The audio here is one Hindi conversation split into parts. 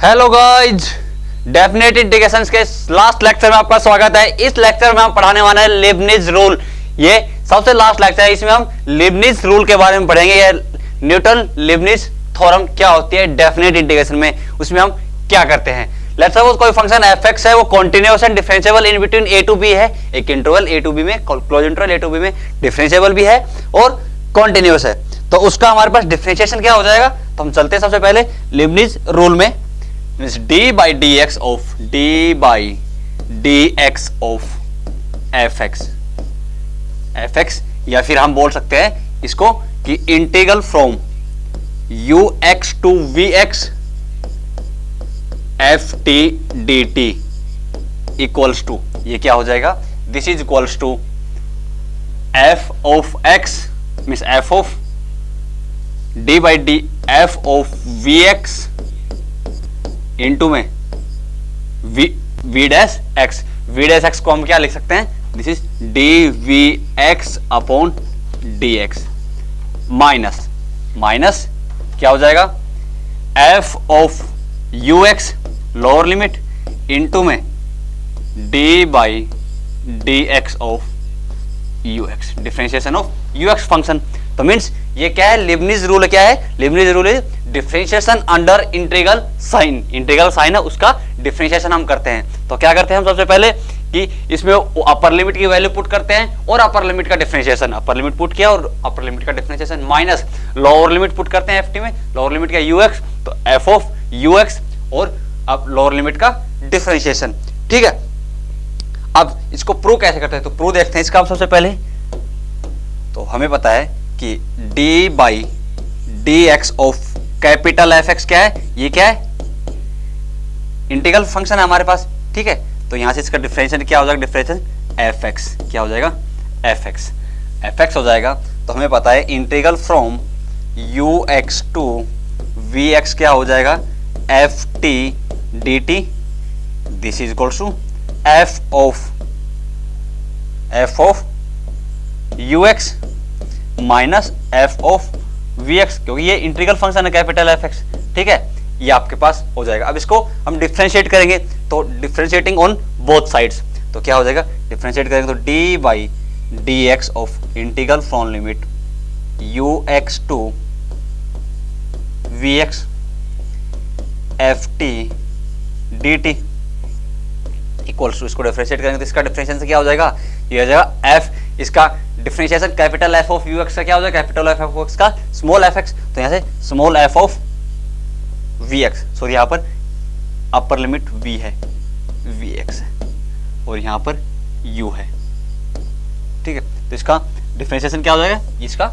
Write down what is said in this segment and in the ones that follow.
हेलो गाइज, डेफिनेट इंटीग्रेशंस के लास्ट लेक्चर में आपका स्वागत है। इस लेक्चर में हम पढ़ाने वाले हैं लिबनिज रूल। ये सबसे लास्ट लेक्चर है, इसमें हम लिबनिज रूल के बारे में पढ़ेंगे। ये न्यूटन लिबनिज थ्योरम क्या होती है डेफिनेट इंटीग्रेशन में, उसमें हम क्या करते हैं। लेट्स सपोज कोई फंक्शन f(x) है, वो continuous and differentiable in between a to b है। एक इंटरवल a to b में, close interval a to b में डिफरेंशिएबल भी है और कॉन्टिन्यूअस है, तो उसका हमारे पास डिफरेंशिएशन क्या हो जाएगा। तो हम चलते हैं सबसे पहले लिबनिज रूल में। d by dx of fx, या फिर हम बोल सकते हैं इसको कि integral from ux to vx ft dt equals to, ये क्या हो जाएगा, this is equals to f of x means f of d by d f of vx into में v डैश x को हम क्या लिख सकते हैं, this is dvx upon dx minus क्या हो जाएगा, f of ux lower limit into में d by dx of ux, differentiation of ux function. तो मीन्स ये क्या है, लिबनिज रूल क्या है, Leibniz rule is differentiation under integral sign. Integral sign है, उसका डिफरेंशिएशन हम करते हैं। तो क्या करते हैं हम सबसे पहले कि इसमें अपर लिमिट की वैल्यू पुट करते हैं और अपर लिमिट का डिफरेंशिएशन, अपर लिमिट पुट किया और अपर लिमिट का differentiation minus lower limit put करते हैं ft में, लोअर लिमिट का ux, तो f ऑफ ux और अब लोअर लिमिट का डिफरेंशिएशन। ठीक है, अब इसको प्रूव कैसे करते हैं, तो प्रूव देखते हैं इसका हम सबसे पहले। तो हमें पता है कि d by dx of capital fx क्या है, ये क्या है, इंटीग्रल फंक्शन है हमारे पास। ठीक है, तो यहां से इसका डिफरेंशिएशन क्या हो जाएगा, डिफरेंशिएशन fx क्या हो जाएगा, fx हो जाएगा। तो हमें पता है integral from ux to vx क्या हो जाएगा, ft dt, this is equals to f of ux minus f of vx, क्योंकि ये इंटीग्रल फंक्शन है कैपिटल fx। ठीक है, ये आपके पास हो जाएगा। अब इसको हम डिफरेंशिएट करेंगे, तो डिफरेंशिएटिंग ऑन बोथ साइड्स, तो क्या हो जाएगा, डिफरेंशिएट करेंगे तो d by dx of integral from limit ux to vx ft dt equals to, इसको डिफरेंशिएट करेंगे तो इसका डिफरेंशिएशन क्या हो जाएगा, ये हो जाएगा f, इसका differentiation capital f of ux का क्या हो जाएगा, कैपिटल f ऑफ x का स्मॉल fx, तो यहां से स्मॉल f ऑफ vx, सो यहां पर अपर लिमिट v है, vx है और यहां पर u है। ठीक है, तो इसका डिफरेंशिएशन क्या हो जाएगा, इसका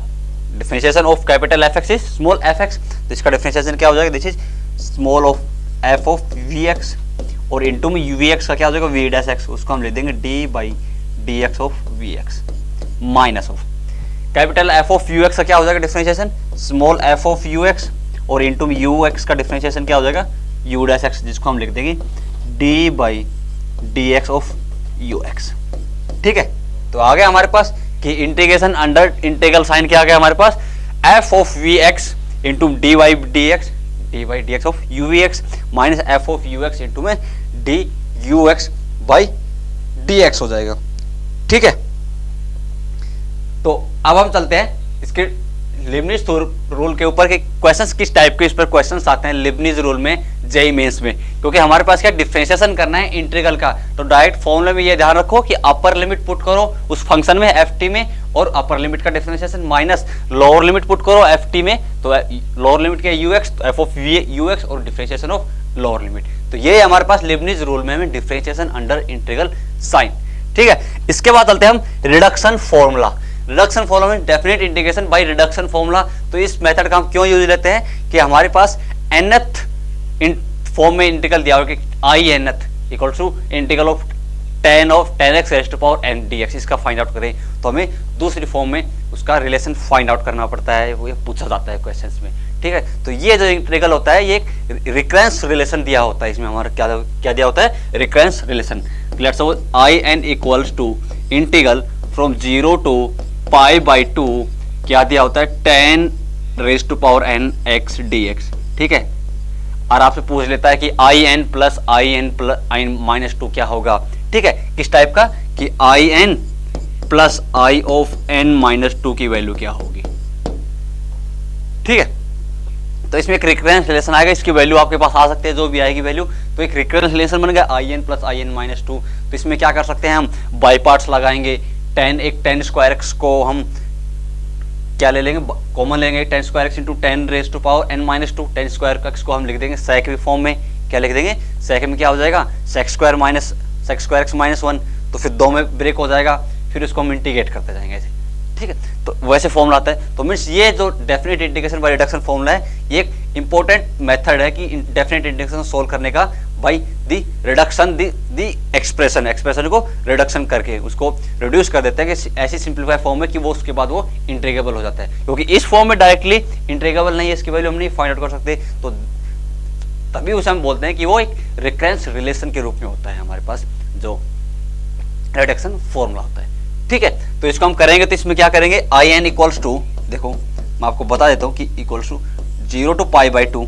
differentiation of capital fx is small fx, तो इसका डिफरेंशिएशन क्या हो जाएगा, this is small of f of vx और इनटू में vx का क्या हो जाएगा, v डैश x, उसको हम लिख देंगे d by dx of vx minus of capital f of ux का क्या हो जाएगा, differentiation small f of ux और इनटू में ux का डिफरेंशिएशन क्या हो जाएगा, u डैश x, जिसको हम लिख देंगे d by dx of ux। ठीक है, तो आ गया हमारे पास कि इंटीग्रेशन अंडर इंटीग्रल साइन क्या आ गया हमारे पास, f of vx into d by dx of uvx minus f of ux into में dux बाई dx हो जाएगा। ठीक है, तो अब हम चलते हैं इसके लिबनिज रूल के ऊपर कि क्वेश्चंस किस टाइप के इस पर क्वेश्चंस आते हैं लिबनिज रूल में जेईई मेंस में, क्योंकि हमारे पास क्या डिफरेंशिएशन करना है इंटीग्रल का। तो डायरेक्ट फॉर्मूले में ये ध्यान रखो कि अपर लिमिट पुट करो उस फंक्शन में ft में और अपर लिमिट का differentiation minus lower limit put करो ft में, तो लोअर लिमिट के ux तो f ऑफ ux और डिफरेंशिएशन ऑफ लोअर लिमिट। तो ये हमारे पास लिबनिज रूल में हमें डिफरेंशिएशन अंडर इंटीग्रल साइन। ठीक है, इसके बाद चलते हैं हम रिडक्शन फॉर्मूला। रिडक्शन फॉर्मूला में definite integration by reduction formula. तो इस मेथड का हम क्यों यूज लेते हैं कि हमारे पास nth फॉर्म में इंटीग्रल दिया हुआ कि i nth equal to integral of tan x raise to power n dx, इसका फाइंड आउट करें तो हमें दूसरी फॉर्म में उसका रिलेशन फाइंड आउट करना पड़ता है, वो ये पूछा जाता है क्वेश्चंस में। ठीक है, तो ये जो इंटीग्रल होता है ये एक रिकरेंस रिलेशन दिया होता है, इसमें हमारा क्या दिया होता है, recurrence relation. Let's suppose i n equals to integral from 0 to pi by 2 क्या दिया होता है, 10 raise to power n x dx। ठीक है, और आपसे पूछ लेता है कि I N plus I minus two क्या होगा, ठीक है, किस टाइप का, कि I N plus I of N minus two की वैल्यू क्या होगी, ठीक है। तो इसमें एक रिकरेंस रिलेशन आएगा, इसकी वैल्यू आपके पास आ सकते हैं जो भी आएगी वैल्यू, तो एक रिकरेंस रिलेशन बन गया I N plus I N minus two. तो इसमें क्या कर सकते हैं हम, बाई पार्ट्स लगाएंगे, टेन स्क्वायर एक्स को हम क्या ले लेंगे, कॉमन लेंगे, tan square X into tan raise to power N minus two, tan square X को हम लिख देंगे सेक के फॉर्म में, क्या लिख देंगे, सेक में क्या हो जाएगा, sec square X minus one, तो फिर दो में ब्रेक हो जाएगा, फिर उसको हम इंटीग्रेट करते जाएंगे ऐसे, ठीक है। तो वैसे फॉर्मूला आता है। तो मीन्स ये जो definite integration by reduction formula है, ये एक इंपॉर्टेंट मेथड है कि डेफिनेट इंटीग्रेशन सोल्व करने का by the reduction the expression को रिडक्शन करके उसको रिड्यूस कर देते हैं कि ऐसी सिंप्लीफाई फॉर्म में कि वो उसके बाद वो इंटीग्रेबल हो जाता है, क्योंकि इस फॉर्म में डायरेक्टली इंटीग्रेबल नहीं है, इसकी वैल्यू हम नहीं फाइंड आउट कर सकते, तो तभी उसे हम बोलते हैं कि वो एक रिकरेंस रिलेशन के रूप में होता है हमारे पास जो रिडक्शन फॉर्मूला होता है, ठीक है। तो इसको हम करेंगे, तो इसमें क्या करेंगे, आई एन इक्वल्स टू, देखो मैं आपको बता देता हूँ कि equals to 0 to pi by 2,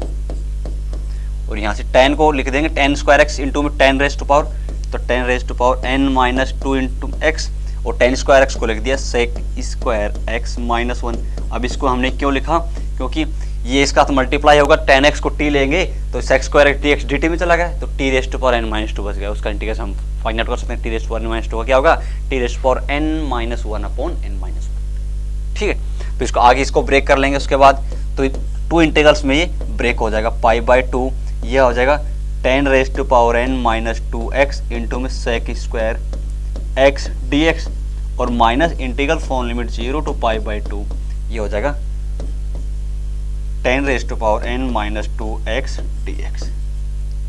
और यहाँ से टेन को लिख देंगे टेन स्क्वायर एक्स इंटू में टेन रेज टू पावर, तो tan raise to power N minus two into X, और टेन स्क्वायर एक्स को लिख दिया sec square X minus one. अब इसको हमने क्यों लिखा, क्योंकि ये इसका तो मल्टीप्लाई होगा, टेन एक्स को टी लेंगे तो sec square x D X D T में चला गया, तो T raise to power N minus two बच गया, उसका इंटीग्रेशन हम फाइंड आउट कर सकते हैं, T raise to power N minus two का क्या होगा, T raise to power N minus one upon N minus one, ठीक है। तो इसको आगे इसको ब्रेक कर लेंगे, उसके बाद तो टू इंटीग्रल्स में ये ब्रेक हो जाएगा, पाई बाई टू ये हो जाएगा tan raise to power N minus two x into में sec square x D x, और minus integral form limit 0 to pi by two, ये हो जाएगा tan raise to power N minus two x D x,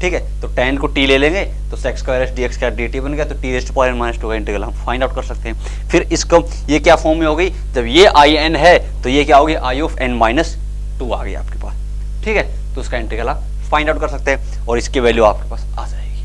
ठीक है। तो टेन को टी ले लेंगे तो sec square x D x का डी टी बन गया, तो T raise to power N minus two का इंटीग्रल हम फाइंड आउट कर सकते हैं। फिर इसको ये क्या फॉर्म में हो गई, जब ये आई एन है तो ये क्या होगी, आई ऑफ एन माइनस टू आ गई आपके पास, ठीक है। तो उसका इंटीग्रल आप फाइंड आउट कर सकते हैं और इसकी वैल्यू आपके पास आ जाएगी,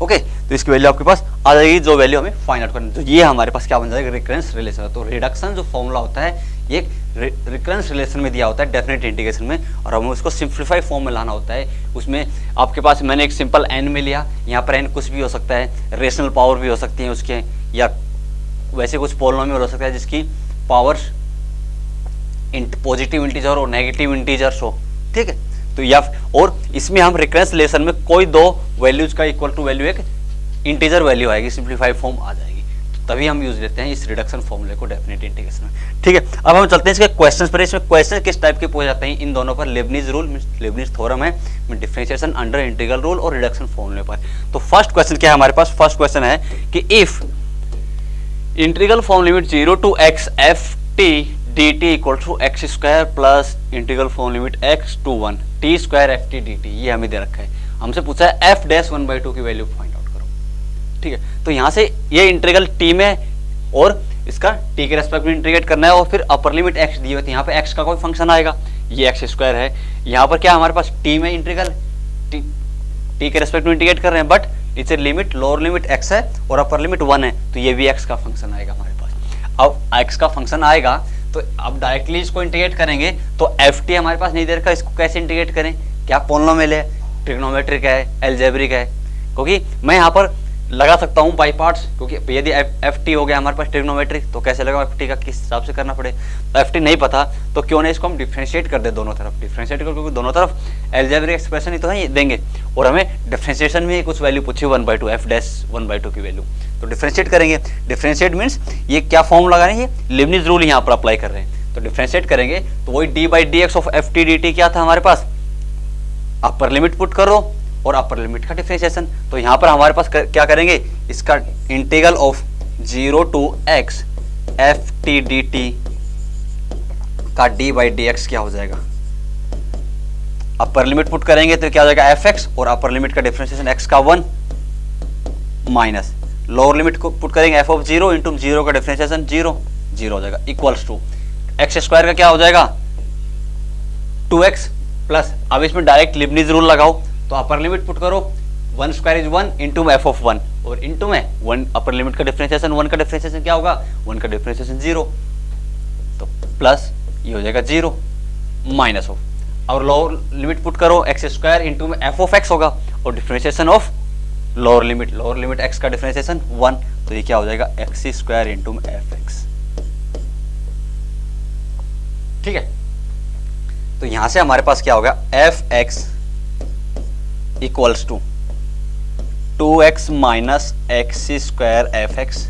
ओके। तो इसकी वैल्यू आपके पास आ जाएगी, जो वैल्यू हमें फाइंड आउट करनी, तो ये हमारे पास क्या बन जाएगा, रिकरेंस रिलेशन। तो रिडक्शन जो फॉर्मूला होता है ये रिकरेंस रिलेशन में दिया होता है डेफिनेट इंटीग्रेशन में, और हमें उसको सिंप्लीफाई फॉर्म में लाना होता है। उसमें आपके पास मैंने एक सिंपल एन में लिया, यहाँ पर एन कुछ भी हो सकता है, रेशनल पावर भी हो सकती है उसके, या वैसे कुछ पॉलिनोमियल हो सकता है जिसकी पावर्स पॉजिटिव इंटीजर और नेगेटिव इंटीजर्स हो, ठीक है। तो या और इसमें हम रिकरेंस रिलेशन में कोई दो वैल्यूज का इक्वल टू वैल्यू एक इंटीजर वैल्यू आएगी, सिंप्लीफाइड फॉर्म आ जाएगी, तो तभी हम यूज लेते हैं इस रिडक्शन फॉर्मूले को डेफिनेट इंटीग्रेशन में, ठीक है। अब हम चलते हैं इसके क्वेश्चंस पर। इसमें क्वेश्चन किस टाइप के पूछे जाते हैं, इन दोनों पर, लेबनीज रूल लेबनीज थ्योरम है, डिफरेंशिएशन अंडर इंटीग्रल रूल और रिडक्शन फॉर्मूले पर। तो फर्स्ट क्वेश्चन क्या है हमारे पास, फर्स्ट क्वेश्चन है कि if integral form limit 0 to x f t dt equal to X square plus integral form limit x to 1 t square F T D T, ये हमें दे रखा है। हमसे पूछा है f डैश 1/2 की वैल्यू फाइंड आउट करो, ठीक है। तो यहाँ से ये इंटीग्रल t में और इसका t के रेस्पेक्ट में इंटीग्रेट करना है, और फिर अपर लिमिट x दी हुई है, यहाँ पे x का कोई फंक्शन आएगा, ये एक्स स्क्वायर है, यहाँ पर क्या हमारे पास t में इंटीग्रल t के रेस्पेक्ट में इंटीग्रेट कर रहे हैं, बट इसे लिमिट लोअर लिमिट x है और अपर लिमिट 1 है, तो ये भी x का फंक्शन आएगा हमारे पास। अब x का फंक्शन आएगा तो अब डायरेक्टली इसको इंटीग्रेट करेंगे, तो एफ टी हमारे पास नहीं दे रखा, इसको कैसे इंटीग्रेट करें, क्या पॉलिनोमियल है, ट्रिग्नोमेट्रिक है, एल्जेब्रिक है, क्योंकि मैं यहाँ पर लगा सकता हूँ बाई पार्ट्स, क्योंकि यदि एफ टी हो गया हमारे पास ट्रिग्नोमेट्रिक, तो कैसे लगा एफ टी का किस हिसाब से करना पड़े, तो एफ टी नहीं पता, तो क्यों नहीं इसको हम डिफ्रेंशिएट कर दे दोनों तरफ, डिफ्रेंशिएट कर, क्योंकि दोनों तरफ एल्जेब्रिक एक्सप्रेशन ही तो है देंगे, और हमें डिफ्रेंशिएशन में कुछ वैल्यू पूछी 1/2 एफ डैश 1/2 की वैल्यू, तो डिफ्रेंशिएट करेंगे। डिफ्रेंशिएट मीन्स ये क्या फॉर्म लगा रहे हैं, ये लेबनीज रूल यहाँ पर अप्लाई कर रहे हैं, तो डिफ्रेंशिएट करेंगे तो वही D by D x of F T D T क्या था हमारे पास, अपर लिमिट पुट करो और अपर लिमिट का डिफ्रेंशिएशन। तो यहाँ पर हमारे पास क्या करेंगे, इसका integral of 0 to x F T D T का डी बाई डी एक्स क्या हो जाएगा, अपर लिमिट पुट करेंगे तो क्या हो जाएगा एफ एक्स, और अपर लिमिट का डिफ्रेंशिएशन x का 1 माइनस लोअर लिमिट को पुट करेंगे एफ ऑफ 0 इंटू 0 का डिफ्रेंशिएशन 0 हो जाएगा, इक्वल्स टू एक्स स्क्वायर का क्या हो जाएगा 2x प्लस, अब इसमें डायरेक्ट लिबनीज रूल लगाओ, तो अपर लिमिट पुट करो 1 square is 1 into F of 1, और इंटू में 1 अपर लिमिट का डिफरेंशिएशन 1 का डिफरेंशिएशन क्या होगा 1 का डिफरेंशिएशन 0, तो प्लस ये हो जाएगा 0 माइनस ऑफ और लोअर लिमिट पुट करो एक्स स्क्वायर इंटू में एफ ऑफ एक्स होगा और differentiation of lower limit X का डिफरेंशिएशन 1, तो ये क्या हो जाएगा एक्स स्क्वायर इंटू में एफ एक्स। ठीक है, तो यहां से हमारे पास क्या होगा F X equals to 2x minus X square F X.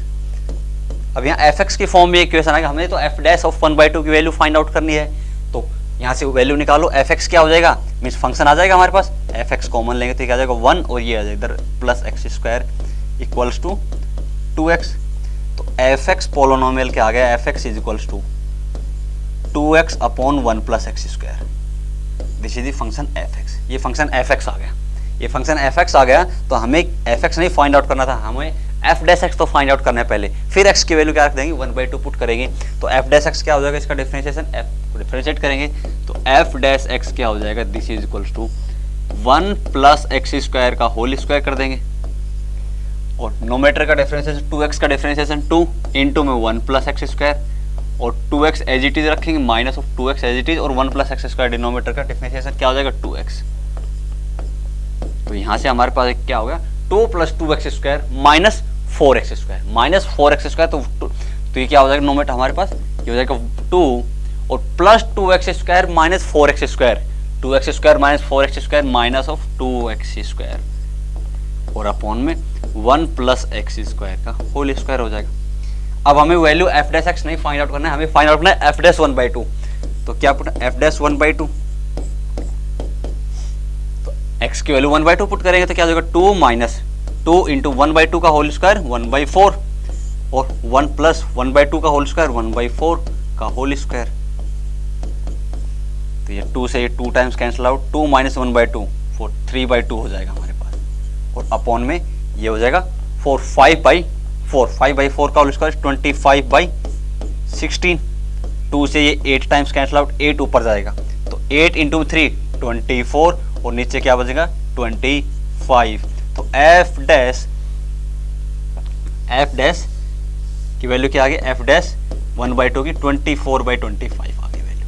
अब यहाँ एफ एक्स की फॉर्म में इक्वेशन आएगा, हमने तो एफ डैश ऑफ 1/2 की वैल्यू फाइंड आउट करनी है, तो यहाँ से वैल्यू निकालो, एफ एक्स क्या हो जाएगा मीन्स फंक्शन आ जाएगा हमारे पास, एफ एक्स कॉमन लेंगे तो क्या आ जाएगा 1 और ये आ जाएगा इधर plus X square equals to 2x। तो एफ एक्स पोलोनोमियल क्या आ गया, F X is equals to 2x upon 1 plus X square, this is the function F X. ये फंक्शन एफ एक्स आ गया, ये फंक्शन एफ एक्स आ गया, तो हमें एफ एक्स नहीं फाइंड आउट करना था, हमें एफ डैश एक्स तो फाइंड आउट करना है पहले, फिर एक्स की वैल्यू क्या रख देंगे 1/2 पुट करेंगे, तो एफ डैश एक्स क्या हो जाएगा, इसका डिफरेंशिएशन एफ को डिफरेंशिएट करेंगे तो एफ डैश एक्स क्या हो जाएगा, this is equals to 1 plus X square का होल स्क्वायर कर देंगे और नोमेटर का डिफरेंशिएशन 2x का डिफरेंशिएशन 2 इंटू में 1 प्लस एक्स स्क्वायर और 2x एज इट इज रखेंगे minus of 2x as it is और 1 प्लस एक्स स्क्वायर डिनोमेटर का डिफरेंशिएशन क्या हो जाएगा 2x। तो यहाँ से हमारे पास क्या हो गया 2 plus 2x square minus 4x square, तो ये क्या हो जाएगा नोमेटर हमारे पास ये हो जाएगा 2 और plus 2x square minus 4x square, 2x square minus 4x square minus of 2x square और अपॉन में 1 प्लस एक्स स्क्वायर का होल स्क्वायर हो जाएगा। अब हमें वैल्यू एफ डैश एक्स नहीं फाइंड आउट करना है, हमें फाइंड आउट करना है एफ डैश 1/2, तो क्या पुट एफ डैश 1/2, तो एक्स की वैल्यू 1/2 पुट करेंगे तो क्या हो जाएगा 2 माइनस 2 इंटू 1/2 का होल स्क्वायर 1/4 और 1 प्लस 1/2 का होल स्क्वायर 1/4 का होल स्क्वायर, तो ये 2 से ये 2 टाइम्स कैंसिल आउट, 2 माइनस 1/2 4 3/2 हो जाएगा हमारे पास और अपॉन में ये हो जाएगा 5/4 का होल स्क्वायर 25/16, 2 से ये 8 टाइम्स कैंसिल आउट, 8 ऊपर जाएगा तो 8 इंटू 3 24 और नीचे क्या बचेगा 25, तो एफ डैश की वैल्यू क्या आ गई, एफ डैश 1/2 की 24/25 आ गई वैल्यू,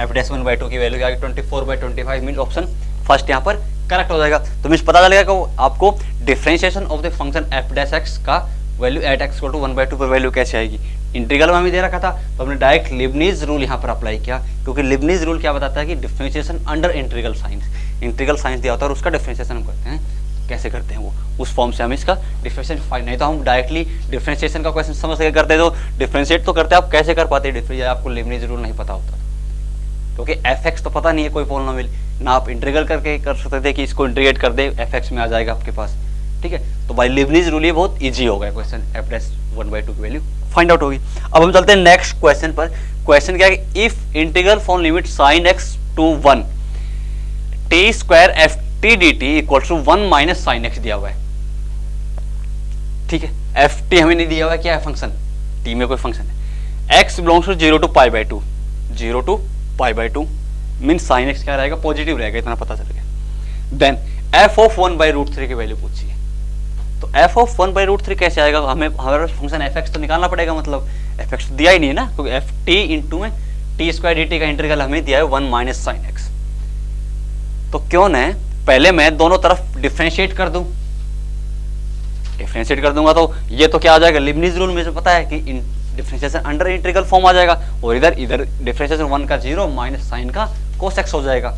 एफ डैश 1/2 की वैल्यू क्या आ गई 24/25 मीन ऑप्शन फर्स्ट यहाँ पर करेक्ट हो जाएगा। तो मीन्स पता चलेगा कि आपको differentiation of the function f dash x का value at x equal to 1/2 पर वैल्यू कैसे आएगी। इंटीग्रल में हमें दे रखा था तो हमने डायरेक्ट लिबनीज रूल यहाँ पर अप्लाई किया, क्योंकि लिबनीज रूल क्या बताता है कि डिफरेंशिएशन अंडर इंटीग्रल साइंस दिया होता है और उसका डिफरेंशिएशन हम करते हैं, कैसे करते हैं वो उस फॉर्म से हम इसका डिफरेंशिएशन फाइंड, नहीं तो हम डायरेक्टली डिफरेंशिएशन का क्वेश्चन समझ के करते तो डिफरेंशिएट तो करते आप कैसे कर पाते डिफरेंशिएट, आपको लिबनीज रूल नहीं पता होता, क्योंकि एफ एक्स तो पता नहीं है कोई पॉलिनोमियल ना, आप इंटीग्रल करके कर सकते थे कि इसको इंटीग्रेट कर दे एफ एक्स में आ जाएगा आपके पास, ठीक है। तो बाय लिबनीज रूल ये बहुत इजी हो गया क्वेश्चन, एफ डैश 1/2 की वैल्यू फाइंड आउट होगी। अब हम चलते हैं नेक्स्ट क्वेश्चन पर। क्वेश्चन क्या है, if integral from limit sin x to 1 t square F T D T equal to 1 minus sine X दिया हुआ है, ठीक है। एफ टी हमें नहीं दिया हुआ है, क्या है फंक्शन, टी में कोई फंक्शन है, x belongs to 0 to π/2, 0 to π/2 mean sine x क्या रहेगा पॉजिटिव रहेगा, इतना पता चल गया। देन f ऑफ 1/√3 की वैल्यू पूछी है, तो f ऑफ 1/√3 कैसे आएगा, हमें हमारा फंक्शन एफ एक्स तो निकालना पड़ेगा, मतलब एफ एक्स तो दिया ही नहीं है ना, क्योंकि एफ टी इंटू में टी स्क्वायर डी टी का इंटीग्रल हमें दिया है 1 माइनस साइन एक्स, तो क्यों न पहले मैं दोनों तरफ डिफरेंशिएट कर दूं, डिफरेंशिएट कर दूंगा तो ये तो क्या आ जाएगा, लिबनीज रूल मुझे पता है कि डिफरेंशिएशन अंडर इंटीग्रल फॉर्म आ जाएगा और इधर डिफरेंशिएशन 1 का 0 माइनस साइन का cos x हो जाएगा।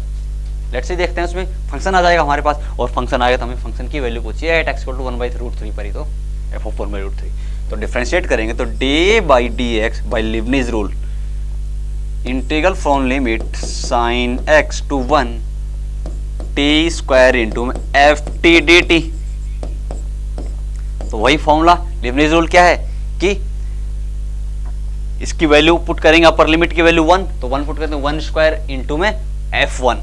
लेट्स सी देखते हैं, उसमें फंक्शन आ जाएगा हमारे पास और फंक्शन आएगा तो हमें फंक्शन की वैल्यू पूछिए एट x इक्वल टू 1/√3 पर ही, तो f ऑफ 1/√3 तो डिफरेंशिएट करेंगे तो d/dx by Leibniz rule integral from limit sin x to 1 t square into f T D t, तो वही फॉर्मूला लिबनीज रूल क्या है कि इसकी वैल्यू पुट करेंगे अपर लिमिट की वैल्यू 1, तो 1 पुट करते हैं 1 स्क्वायर इंटू में f1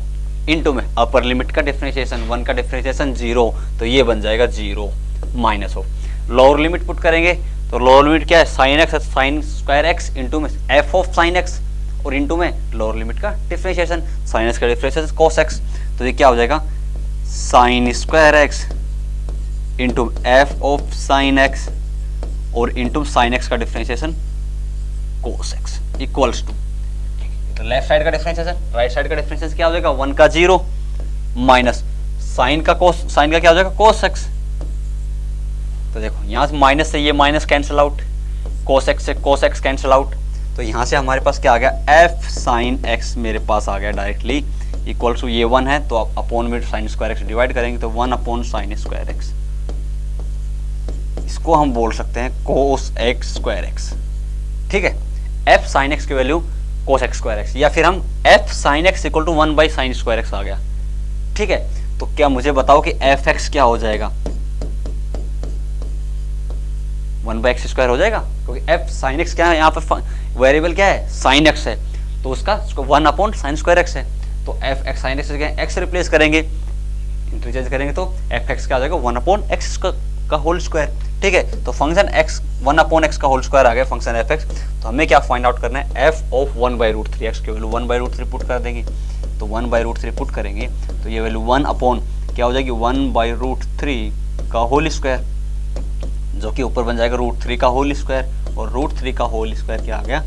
इंटू में अपर लिमिट का डिफरेंशिएशन 1 का डिफरेंशिएशन 0, तो ये बन जाएगा 0 minus of lower limit put करेंगे तो लोअर लिमिट क्या है sine X, sine square X into में f ऑफ साइन एक्स और इंटू में लोअर लिमिट का डिफरेंशिएशन साइन एक्स का डिफरेंशिएशन cos x, तो ये क्या हो जाएगा sine square X into F of sine X और इंटू साइन एक्स का differentiation cos x equals to, तो लेफ्ट साइड का डिफरेंशिएशन, राइट साइड का डिफरेंशिएशन क्या हो जाएगा, 1 का 0 माइनस साइन का क्या हो जाएगा cos x। तो देखो यहाँ से माइनस से ये minus cancel out, cos x से cos x कैंसिल आउट, तो यहाँ से हमारे पास क्या आ गया, f साइन x मेरे पास आ गया डायरेक्टली इक्वल टू ये 1 है तो अपॉन में साइन स्क्वायर x डिवाइड करेंगे तो 1 अपॉन साइन स्क्वायर x। इसको हम बोल सकते हैं cos x स्क्वायर x। ठीक है, f साइन x की वैल्यू cos x स्क्वायर x, या फिर हम f sine x equal to 1 by sine square x आ गया। ठीक है, तो क्या मुझे बताओ कि f x क्या हो जाएगा, 1 बाई एक्स स्क्वायर हो जाएगा, क्योंकि f साइन x क्या है, यहाँ पर वेरिएबल क्या है, साइन x है, तो उसका 1 अपॉन साइन स्क्वायर x है, तो f x sine x x replace करेंगे, इंटरचेंज करेंगे तो f x क्या आ जाएगा, 1 अपॉन एक्स का होल स्क्वायर। ठीक है, तो फंक्शन x 1 अपॉन एक्स का होल स्क्वायर आ गया फंक्शन f x। तो हमें क्या फाइंड आउट करना है, f of 1 by root 3 x की वैल्यू 1 बाई रूट 3 पुट कर देंगे, तो 1 बाई रूट 3 पुट करेंगे तो ये वैल्यू 1 अपॉन क्या हो जाएगी, 1 बाई रूट 3 का होल स्क्वायर, जो कि ऊपर बन जाएगा रूट 3 का होल स्क्वायर, और रूट 3 का होल स्क्वायर क्या आ गया,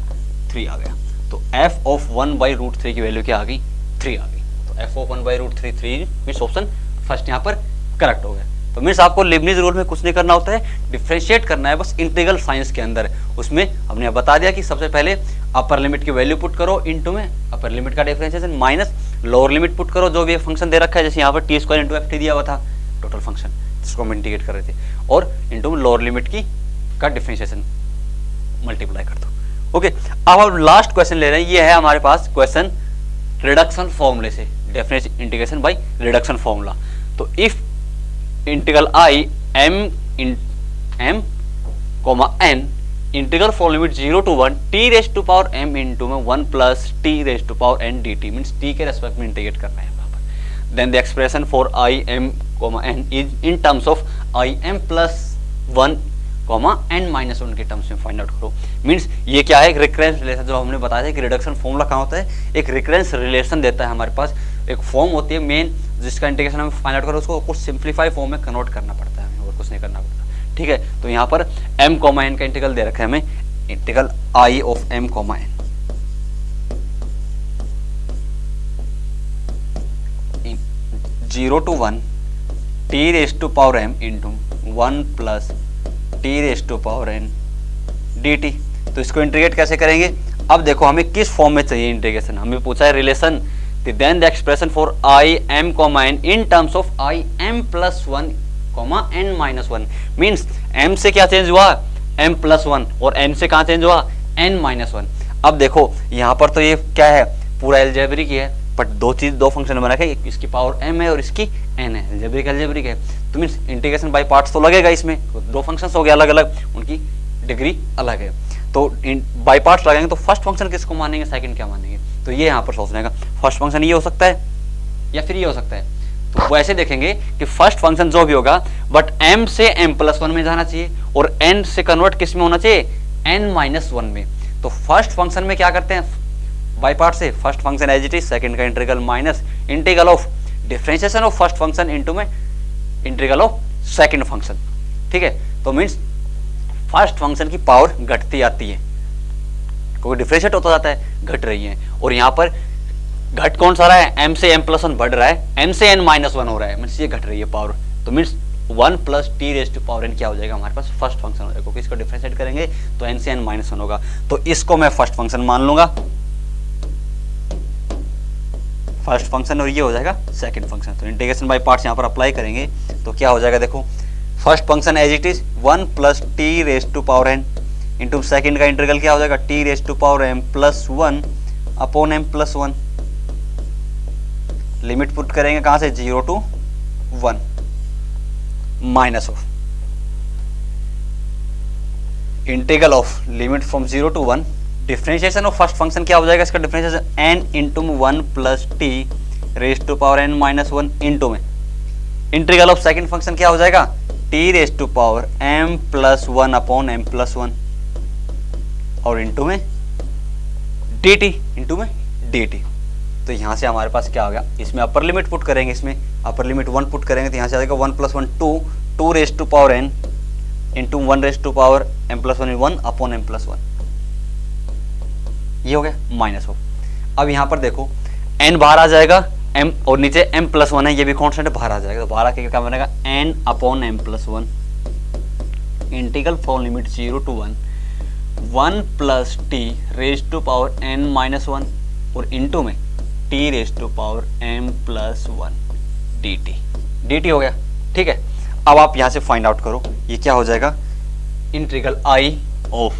3 आ गया। तो f ऑफ 1 बाई रूट 3 की वैल्यू क्या आ गई, 3 आ गई। तो f of 1 by root 3 3 means option first यहाँ पर करेक्ट हो गया। तो मीन्स आपको लिबनिज रूल में कुछ नहीं करना होता है, डिफरेंशिएट करना है बस इंटीग्रल साइंस के अंदर। उसमें हमने बता दिया कि सबसे पहले अपर लिमिट की वैल्यू पुट करो इनटू में अपर लिमिट का differentiation minus lower limit put करो, जो भी फंक्शन दे रखा है, जैसे यहाँ पर T square into f T दिया हुआ था टोटल फंक्शन जिसको हम इंटीग्रेट कर रहे थे, और इंटू लोअर लिमिट की का डिफरेंशिएशन मल्टीप्लाई कर दो। ओके, अब हम लास्ट क्वेश्चन ले रहे हैं, ये है हमारे पास क्वेश्चन रिडक्शन फॉर्मूले से, definite integration by reduction formula. तो if integral I m in m comma n integral for limit 0 to 1 t raise to power m into में 1 plus T raise to power n d t, means t के रेस्पेक्ट में इंटीग्रेट करना है यहाँ पर। Then the expression for I m comma n is in terms of I m plus 1 comma n minus 1 के टर्म्स में फाइंड आउट करो। मीन्स ये क्या है, एक रिकरेंस रिलेशन, जो हमने बताया था कि रिडक्शन फॉर्मूला कहाँ होता है, एक रिकरेंस रिलेशन देता है हमारे पास, एक फॉर्म होती है मेन जिसका इंटीग्रेशन हमें फाइंड आउट करो, उसको कुछ सिंप्लीफाई फॉर्म में कन्वर्ट करना पड़ता है हमें, और कुछ नहीं करना पड़ता। ठीक है, तो यहाँ पर m कोमा n का इंटीग्रल दे रखा है हमें, integral i of m comma n 0 to 1 t raise to power m into 1 plus T raise to power n dt। तो इसको इंटीग्रेट कैसे करेंगे, अब देखो हमें किस फॉर्म में चाहिए इंटीग्रेशन, हमें पूछा है relation, then the expression for I m comma n in terms of I m plus 1 comma n minus 1 means m से क्या चेंज हुआ, m plus 1, और n से कहाँ चेंज हुआ, n minus 1। अब देखो यहाँ पर तो ये क्या है, पूरा एल्जेब्रिक है, बट दो फंक्शन बना है, इसकी पावर m है और इसकी n है, एल्जेब्रिक है, तो मीन्स इंटीग्रेशन बाय पार्ट्स तो लगेगा इसमें, तो दो फंक्शंस हो गए अलग अलग, उनकी डिग्री अलग है, तो बाय पार्ट्स लगाएंगे तो फर्स्ट फंक्शन किसको मानेंगे, सेकंड क्या मानेंगे, तो ये यहाँ पर सोचने का, फर्स्ट फंक्शन ये हो सकता है या फिर ये हो सकता है। तो वो ऐसे देखेंगे कि फर्स्ट फंक्शन जो भी होगा बट m से m प्लस 1 में जाना चाहिए, और n से कन्वर्ट किस में होना चाहिए, n माइनस 1 में। तो फर्स्ट फंक्शन में क्या करते हैं, बाय पार्ट से first function as it is, second का integral minus integral of differentiation of first function into में इंटीग्रल ऑफ सेकंड फंक्शन। ठीक है, तो मीन्स फर्स्ट फंक्शन की पावर घटती आती है, क्योंकि डिफरेंशिएट होता जाता है, घट रही है, और यहाँ पर घट कौन सा रहा है, m से m प्लस 1 बढ़ रहा है, n से n माइनस 1 हो रहा है, मीन्स ये घट रही है पावर, तो means 1 plus T raise to power n क्या हो जाएगा हमारे पास, फर्स्ट फंक्शन हो जाएगा, क्योंकि इसको डिफरेंशिएट करेंगे तो n से n माइनस 1 होगा, तो इसको मैं फर्स्ट फंक्शन मान लूंगा, फर्स्ट फंक्शन, और ये हो जाएगा सेकंड फंक्शन। तो इंटीग्रेशन बाय पार्ट्स यहाँ पर अप्लाई करेंगे तो क्या हो जाएगा, देखो first function as it is 1 plus T raise to power n into second का इंटीग्रल क्या हो जाएगा, T raise to power m plus 1 upon m plus 1, limit put करेंगे कहां से, 0 to 1 minus of integral of limit from 0 to 1, differentiation of first function क्या हो जाएगा, इसका differentiation n into 1 plus T raise to power n minus 1 into में इंटीग्रल ऑफ सेकंड फंक्शन क्या हो जाएगा, T raise to power m plus 1 upon m plus 1, और इंटू में dt, इंटू में dt। तो यहाँ से हमारे पास क्या आ गया, इसमें अपर लिमिट पुट करेंगे, इसमें अपर लिमिट 1 पुट करेंगे तो यहाँ से आ जाएगा 1 plus 1 2 raise to power n into 1 raise to power m plus 1 1 upon m plus 1, ये हो गया माइनस ऑफ। अब यहाँ पर देखो n बाहर आ जाएगा, m और नीचे m+1 है, ये भी कांस्टेंट बाहर आ जाएगा, तो बाहर आके क्या बनेगा n upon m+1 integral from limit 0 to 1 plus t raise to power n-1 और इंटू में t raise to power m+1 dt हो गया। ठीक है, अब आप यहां से फाइंड आउट करो ये क्या हो जाएगा, integral i of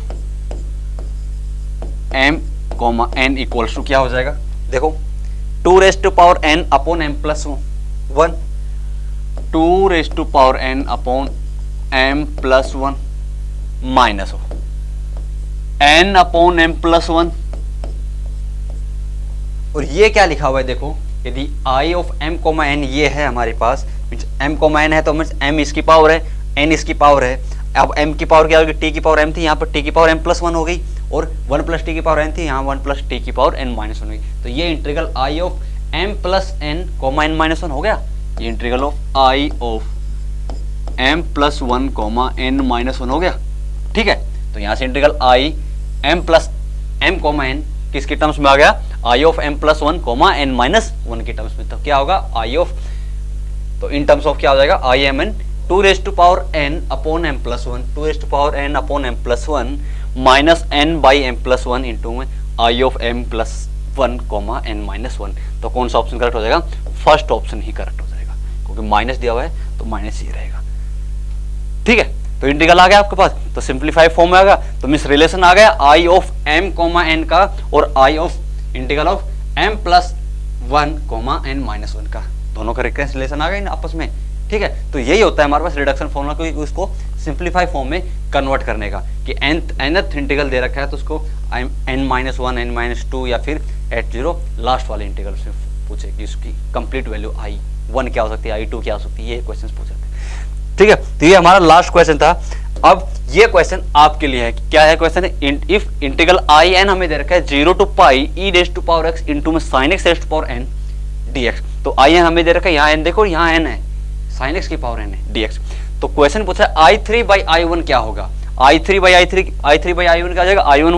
m comma n equals to क्या हो जाएगा, देखो 2 raise to power n upon m+1 2 raise to power n upon m+1 minus हो n अपॉन m+1 और ये क्या लिखा हुआ है देखो, यदि i of m comma n ये है हमारे पास, m कोमा n है तो मीन्स m इसकी पावर है, n इसकी पावर है। अब m की पावर क्या होगी, t की पावर m थी, यहाँ पर t की पावर m+1 हो गई और 1 प्लस t की पावर n थी, यहाँ 1 प्लस t की पावर n-1 हो गई। तो ये integral i of m plus n comma n-1 हो गया, ये integral of i of m+1 comma n-1 हो गया। ठीक है, तो यहाँ से integral i m plus m comma n किसके टर्म्स में आ गया, i of m+1 comma n-1 के टर्म्स में। तो क्या होगा i ऑफ, तो इन टर्म्स ऑफ क्या हो जाएगा i m n 2 raise to power n upon m+1 2 raise to power n upon m+1 minus n by m+1 into में i of m+1 comma n-1। तो कौन सा ऑप्शन करेक्ट हो जाएगा, फर्स्ट ऑप्शन ही करेक्ट हो जाएगा, क्योंकि माइनस दिया हुआ है तो माइनस ही रहेगा। ठीक है, तो इंटीग्रल आ गया आपके पास, तो सिंप्लीफाई फॉर्म में आ गया, तो मीन्स रिलेशन आ गया i of m comma n का और i of integral of m+1 comma n-1 का, दोनों का रिलेशन आ गया आपस में। ठीक है, तो यही होता है हमारे पास रिडक्शन फॉर्मूला, क्योंकि उसको सिंप्लीफाई फॉर्म में कन्वर्ट करने का, कि nth इंटीग्रल दे रखा है तो उसको n-1 n-2 या फिर एट 0 लास्ट वाले इंटीग्रल से पूछे कि उसकी कंप्लीट वैल्यू i1 क्या हो सकती है, i2 क्या हो सकती है, ये क्वेश्चन पूछे थे। ठीक है, तो ये हमारा लास्ट क्वेश्चन था। अब ये क्वेश्चन आपके लिए है, क्या है क्वेश्चन है, इफ इंटीग्रल आई एन हमें दे रखा है 0 to pi e raise to power x into में sin x raise to power n dx। तो आई एन हमें दे रखा है, यहाँ n देखो, यहाँ n है, sin x की पावर n है dx। तो क्वेश्चन पूछा है i3 बाई i1 क्या होगा, i3 बाई i1 क्या हो जाएगा, i1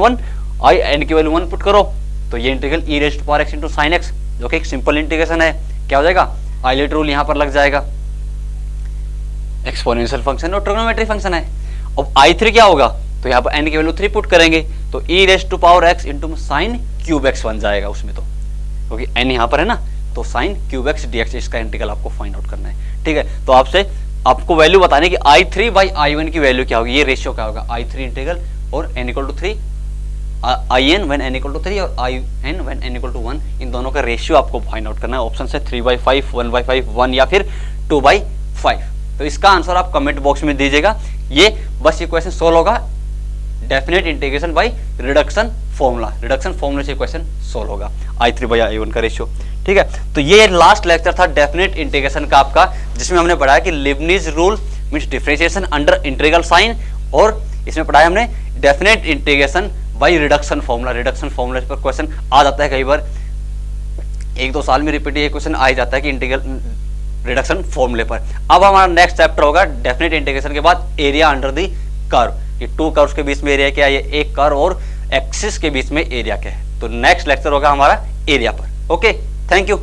1 की वैल्यू 1 पुट करो, तो ये integral e raise to power x into sin x, जो कि एक सिंपल इंटीग्रेशन है, क्या हो जाएगा, आइलेट रूल यहाँ पर लग जाएगा, एक्सपोनेंशियल फंक्शन और ट्रिग्नोमेट्री फंक्शन है। अब i3 क्या होगा, तो यहाँ पर n की वैल्यू 3 पुट करेंगे, तो e raise to power x into sine cube x बन जाएगा उसमें, तो क्योंकि n यहाँ पर है ना, तो साइन क्यूब x dx इसका इंटीग्रल आपको फाइंड आउट करना है। ठीक है, तो आपको वैल्यू बताने की i3 बाई i1 की वैल्यू क्या होगी, ये रेशियो क्या होगा, i3 इंटीग्रल और n equal to 3 in when n equal to 3 और in when n equal to 1, इन दोनों का रेशियो आपको फाइंड आउट करना है। ऑप्शन से 3/5 1/5 1 या फिर 2/5। तो इसका आंसर आप कमेंट बॉक्स में दीजिएगा। ये बस ये क्वेश्चन सोल्व होगा definite integration by reduction formula से क्वेश्चन सोल्व होगा, i3 बाई i1 का रेशियो। ठीक है, तो ये लास्ट लेक्चर था डेफिनेट इंटीग्रेशन का आपका, जिसमें हमने पढ़ाया कि Leibniz rule means differentiation under integral sign, और इसमें पढ़ाया हमने definite integration by reduction formula पर क्वेश्चन आ जाता है कई बार, 1-2 साल में रिपीट ये क्वेश्चन आ ही जाता है कि इंटीग्रल रिडक्शन फॉर्मूले पर। अब हमारा नेक्स्ट चैप्टर होगा डेफिनेट इंटीग्रेशन के बाद एरिया अंडर दी कर्व, ये 2 कर्व्स के बीच में एरिया क्या है, ये एक कर्व और एक्सिस के बीच में एरिया क्या है। तो नेक्स्ट लेक्चर होगा हमारा एरिया पर। Okay, thank you.